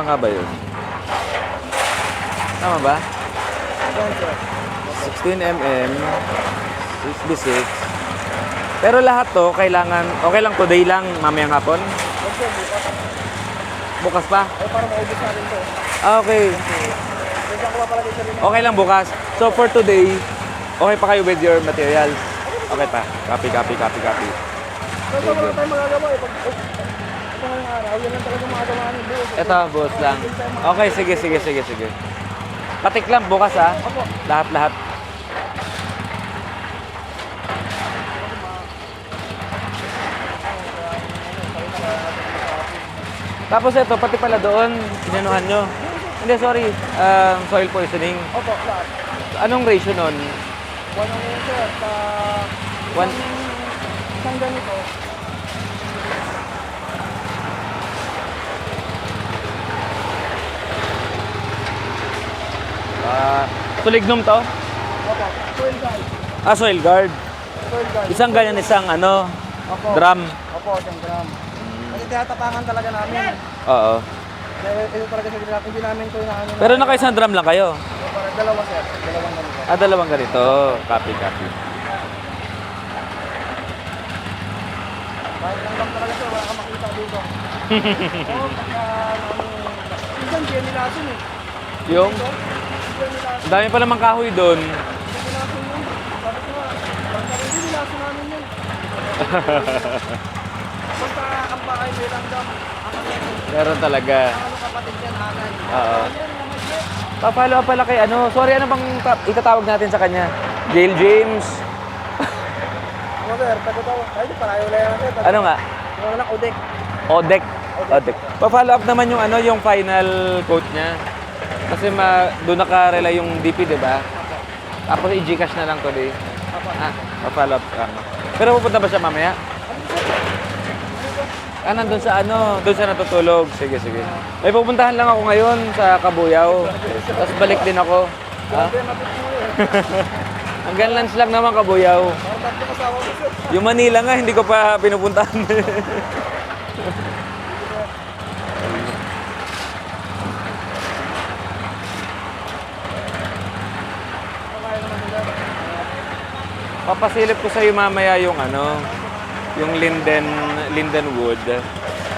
Tama nga ba yun? Tama ba? 16mm, 6x6. Pero lahat to, kailangan, okay lang today lang, mamayang hapon? Bukas pa? Para maubos natin to. Okay. Okay lang bukas. So for today, okay pa kayo with your materials? Okay pa. Copy. So, wala tayong magagawa eh. Pag ito ngayong araw, yan lang talaga magagawa namin buo. Ito, boss lang. Okay, sige. Patik lang bukas ha. Lahat. Tapos ito, pati pala doon, inanuhan nyo. Hindi, sorry. Soil poisoning. Opo, lahat. Anong ratio nun? 1 ano yun sir, sa One- isang ganito. Tulignum to? Opo, soil guide. Soil guard. Soil guide. Isang ganyan, isang Opo. drum. Opo, 1 gram. Kasi tinatapangan talaga namin. Oo. Dahil ito talaga sa ginagawa. Hindi namin ito na ano. Pero naka-isang drum lang kayo? Parang dalawa sir. Dalawang ganito. Dalawang ganito. Copy. Kahit lang talaga sir, wala kang makita dito. Oo, pagka minsan siya nilason eh. Yung? Siya nilason. Ang dami pa namang kahoy doon. Siya nilason yun. Sabi ko nga, basta hindi nilason namin yun. Basta ang bahay may langgam. Meron talaga. Ano kapatid yan, hanay. Oo. Pa-follow up pala kay sorry, ano bang itatawag natin sa kanya? Jail James. Ano sir, tago-tago. Ay, di palayo lang yan sir. Ano nga? Ano lang, Odek. Odek. Pa-follow up naman yung yung final quote niya. Kasi doon naka-rely yung DP, di ba? Tapos i-Gcash na lang today. Pa-follow up ka. Pero pupunta ba siya mamaya? Nandun sa doon siya natutulog. Sige. May pupuntahan lang ako ngayon sa Kabuyaw. Tapos balik din ako. Ha? Hanggang lunch lang naman Kabuyaw. Parang tatlo kasama ko sir. Yung Manila nga, hindi ko pa pinupuntahan. Papasilip ko sa iyo mamaya yung yung linden wood.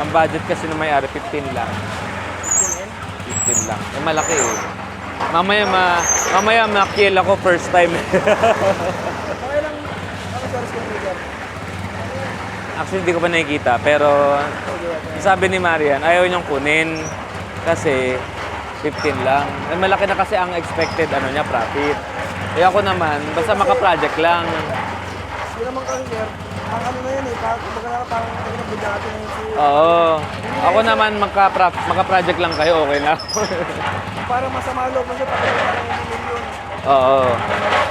Ang budget kasi ng may-ari 15 lang. 15 lang. Malaki eh. Mamaya makiel ako first time. Okay lang, ano sir, speaker? Actually, hindi ko pa nakikita. Pero sabi ni Marian, ayaw niyang kunin kasi 15 lang. Malaki na kasi ang expected profit. Eh ako naman, basta maka-project lang. Hindi naman kasi sir, ang ano na yun eh, parang nagbigay natin yung si... Oo. Ako naman, maka-project lang kayo, okay na. Para masama loob mo siya, pati parang hindi milyon.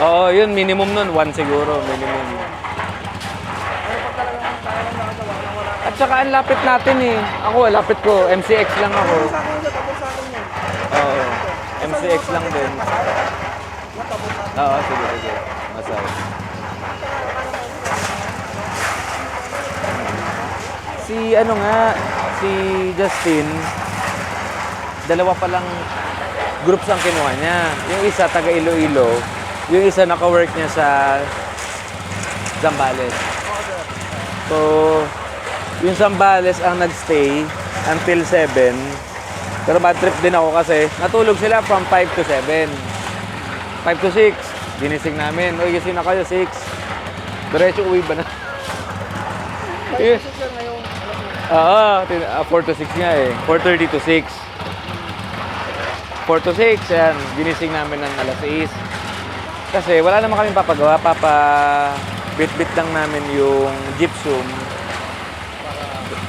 Oo, yun, minimum nun. 1 siguro, minimum. Ano pag talagang kaya lang nakagawa na wala ka. At saka ang lapit natin eh. Ako, lapit ko. MCX lang ako. Tapos sa akin yun, tapos sa akin yun. Oo. MCX lang din. Tapos sa akin. Oo, sige. Masay. Si Justin, dalawa palang groups ang kinuha niya. Yung isa, taga Iloilo. Yung isa, naka-work niya sa Zambales. So, yung Zambales ang nagstay until 7. Pero bad trip din ako kasi natulog sila from 5 to 7. 5 to 6. Ginising namin. Uy, gising na kayo, 6. Diretso uwi ba na? Kaya kasi sir ngayong, Oo, 4 to 6 nga eh. 4:30 to 6. 4 to 6, yan. Ginising namin ng alas 6. Kasi wala naman kami papagawa. Bit-bit lang namin yung gypsum.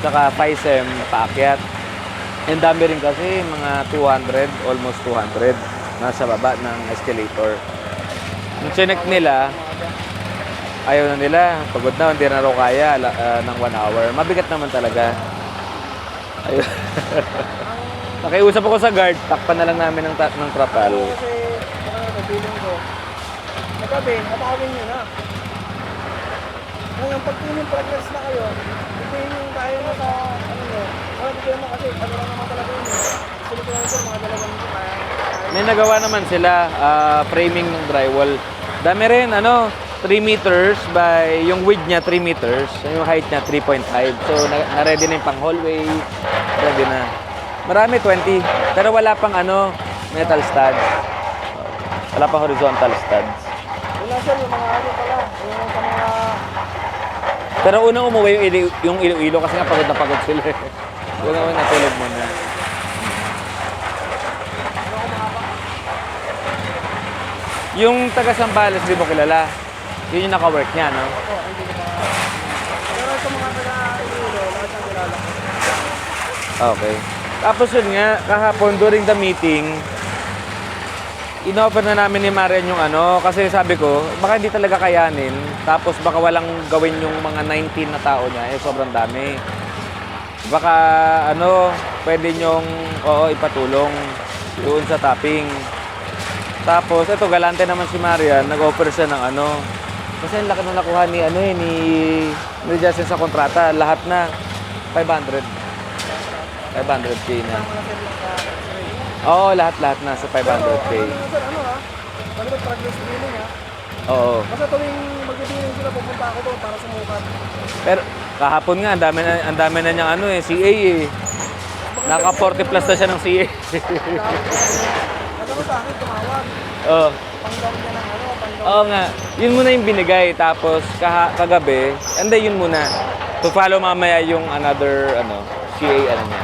Saka Paisem, paakyat. Ang dami rin kasi, mga 200, almost 200. Nasa baba ng escalator. Nung chinek nila, ayaw na nila. Pagod na, hindi na raw kaya ng 1 hour. Mabigat naman talaga. Ayun. Nakiusap ako sa guard, takpan na lang namin ng trapal. kasi, feeling ko, nagabi, napakawin nyo na. Ngayon, pag yung progress na kayo, ito yung kaya mo sa, ano nyo, wala problema kasi, ano lang naman talaga yun eh. Sunod ko lang sir, mga 2 linggo kaya. May nagawa naman sila, framing ng drywall. Dami rin, 3 meters by, yung width niya 3 meters, yung height niya 3.5. So, na-ready na yung pang hallway, ready na. Marami, 20. Pero wala pang metal studs. Wala pang horizontal studs. Yun lang sir, yung mga pala, yung sa mga... Pero unang umuwi yung Iloilo kasi nga pagod na pagod sila. Yung naman natulog muna. Yung taga Sambales, di mo kilala? Yun yung naka-work niya, no? Ako, hindi ko pa... Pero sa mga taga-Iloilo, lahat ang kilala ko. Okay. Tapos yun nga, kahapon during the meeting, in-offer na namin ni Marian yung kasi sabi ko, baka hindi talaga kayanin, tapos baka walang gawin yung mga 19 na tao niya, sobrang dami. Baka pwede nyong, ipatulong doon sa topping. Tapos, ito, galante naman si Marian, nag-offer siya ng kasi ang laki na nakuha ni ni Justin sa kontrata, lahat na 500. 500k na. Oo, lahat na sa 500k. Pero sir, Pag progress billing Oo. Basta tuwing mag-billing sila, pupunta ako doon para sumukat. Pero kahapon nga, ang dami na niyang CA eh. Naka 40 plus na siya ng CA. Ano sa akin, tumawag. Oo. Pang-down niya ng pang-down. Oo nga. Yun muna yung binigay. Tapos kagabi, yun muna. To follow mamaya yung another CA niya.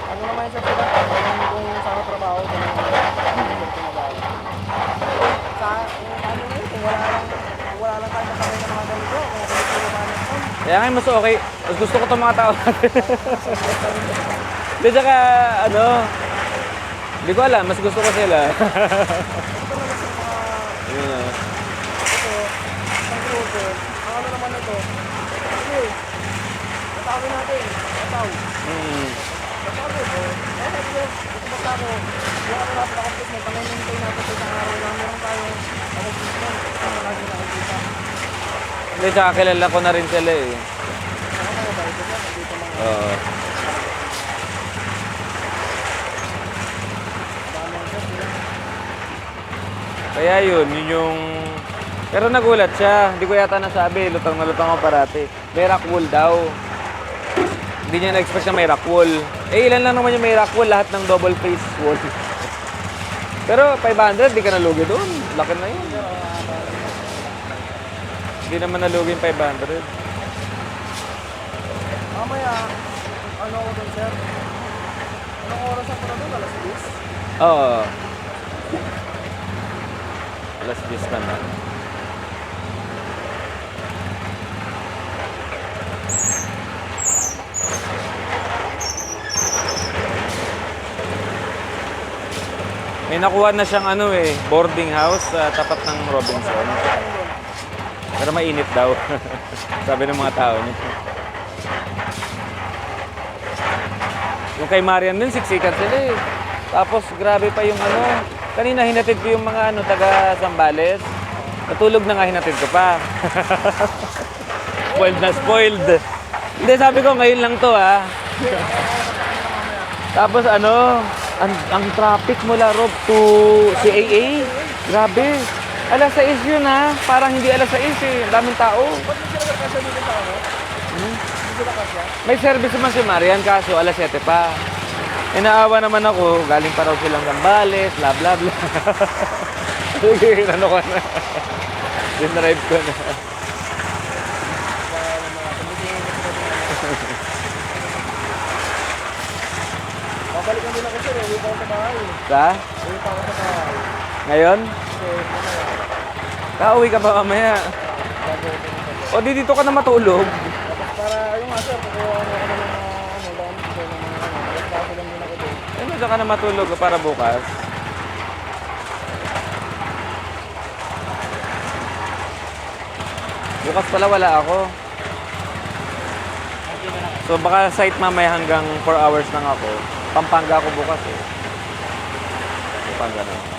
Ano naman yung sir, kung sa trabaho, kung kung wala lang tayo makakaya ng mga ganito, kung kumipilo ba natin. Kaya nga mas okay. Mas gusto ko itong mga tao natin. Hindi, tsaka hindi ko alam. Mas gusto ko sila. Ito naman sa mga, Yun na. ito, ang grupo, ang naman ito, sige, natawin natin, Natawin ko, sige, ito basta ako, yung ako natin ako mo, pang-maintain natin sa isang araw lang, meron tayo, ako gusto mo, ano lagi nakikita. Hindi, tsaka kilala ko na rin sila eh. Ako mga ba, ito yan, dito mga, Oo. damang sir, sila. Kaya yun yung... Pero nagulat siya. Hindi ko yata nasabi. Lutang na lutang ako parati. May rock wool daw. Hindi niya na-expect na may rock wool. Eh, ilan lang naman yung may rock wool? Lahat ng double face wall. Pero 500, di ka nalugi doon. Laki na yun. Hindi naman nalugi yung 500. Mamaya, ano ko doon sir? Anong oras ako na doon? Alas 10? Oo. Alas 10 na na. May nakuha na siyang boarding house sa tapat ng Robinson. Pero mainit daw. Sabi ng mga tao niya. Yung kay Marian din, siksikan sila eh. Tapos grabe pa yung kanina hinatid ko yung mga taga Zambales. Natulog na nga, hinatid ko pa. Spoiled na spoiled. Hindi, sabi ko ngayon lang to Tapos ang traffic mula Rob to CAA. Grabe. Alas 6 yun Parang hindi alas 6 eh. Ang daming tao. Ba't hindi sila kasya dito sa Hindi sila kasya? May service naman si Marian kaso alas 7 pa. Inaawa naman ako. Galing pa raw silang Zambales. Bla bla bla. Sige, ko na. Dinrive ko na. Babalikan din ako sir, uwi pa ako sa bahay. Sa? Uwi pa ako sa bahay. Ngayon? Kasi mamaya, Kauwi ka pa mamaya. gagawin ko ng pag- O di dito ka na matulog. Tapos para, yung nga sir, kukuha ako ng mga down dito ng mga kaso lang din ako doon. Eh, dyan ka na matulog para bukas. Bukas pala wala ako. So baka site mamaya hanggang 4 hours lang ako. Pampanga ako bukas eh. Pampanga na.